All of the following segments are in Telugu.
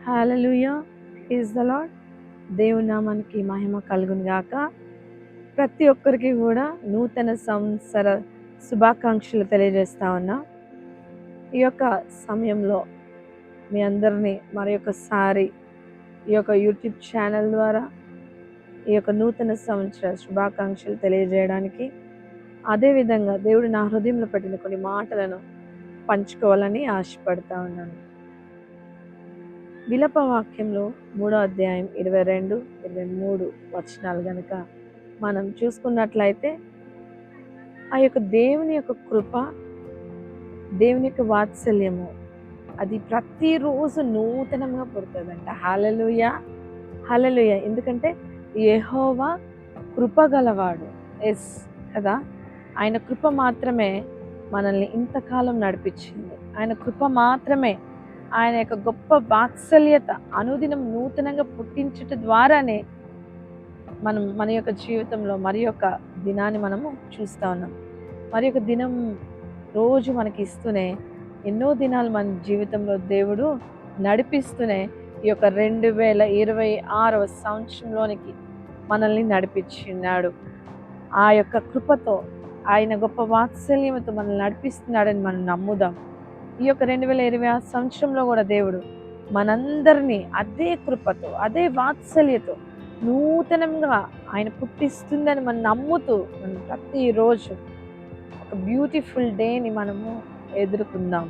Hallelujah, praise the lord. దేవుని నామానికి మహిమ కలుగును గాక. ప్రతి ఒక్కరికి కూడా నూతన సంవత్సర శుభాకాంక్షలు తెలియజేస్తా ఉన్నా. ఈ యొక్క సమయంలో మీ అందరినీ మరొకసారి ఈ యొక్క యూట్యూబ్ ఛానల్ ద్వారా ఈ యొక్క నూతన సంవత్సర శుభాకాంక్షలు తెలియజేయడానికి, అదేవిధంగా దేవుడు నా హృదయంలో పెట్టిన కొన్ని మాటలను పంచుకోవాలని ఆశపడతా ఉన్నాను. విలప వాక్యంలో 3వ అధ్యాయం 22, 23 వచనాలు గనుక మనం చూసుకున్నట్లయితే, ఆ యొక్క దేవుని యొక్క కృప, దేవుని యొక్క వాత్సల్యము అది ప్రతిరోజు నూతనంగా పుడుతుందంట. హల్లెలూయా, హల్లెలూయా. ఎందుకంటే యెహోవా కృప గలవాడు. ఎస్ కదా, ఆయన కృప మాత్రమే మనల్ని ఇంతకాలం నడిపించింది. ఆయన కృప మాత్రమే, ఆయన యొక్క గొప్ప వాత్సల్యత అనుదినం నూతనంగా పుట్టించుట ద్వారానే మనం మన యొక్క జీవితంలో మరి యొక్క దినాన్ని మనము చూస్తూ ఉన్నాం. మరి యొక్క దినం రోజు మనకి ఇస్తూనే, ఎన్నో దినాలు మన జీవితంలో దేవుడు నడిపిస్తూనే ఈ యొక్క 2026వ సంవత్సరంలోనికి మనల్ని నడిపించినాడు. ఆ యొక్క కృపతో, ఆయన గొప్ప వాత్సల్యంతో మనల్ని నడిపిస్తున్నాడని మనం నమ్ముదాం. ఈ యొక్క 2026 సంవత్సరంలో కూడా దేవుడు మనందరినీ అదే కృపతో, అదే వాత్సల్యతో నూతనంగా ఆయన పుట్టిస్తుందని మనం నమ్ముతూ, మనం ప్రతిరోజు ఒక బ్యూటిఫుల్ డేని మనము ఎదుర్కొందాం.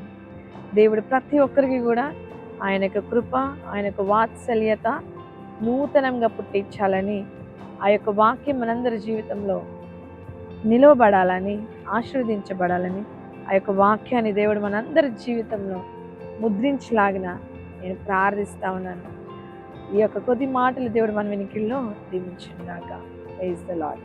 దేవుడు ప్రతి ఒక్కరికి కూడా ఆయన యొక్క కృప, ఆయన యొక్క వాత్సల్యత నూతనంగా పుట్టించాలని, ఆ యొక్క వాక్యం మనందరి జీవితంలో నిలవబడాలని, ఆశీర్వదించబడాలని, ఆ యొక్క వాక్యాన్ని దేవుడు మనందరి జీవితంలో ముద్రించలాగిన నేను ప్రార్థిస్తా ఉన్నాను. ఈ యొక్క కొద్ది మాటలు దేవుడు మన వెనుకల్లో దీవించును గాక. Praise the lord.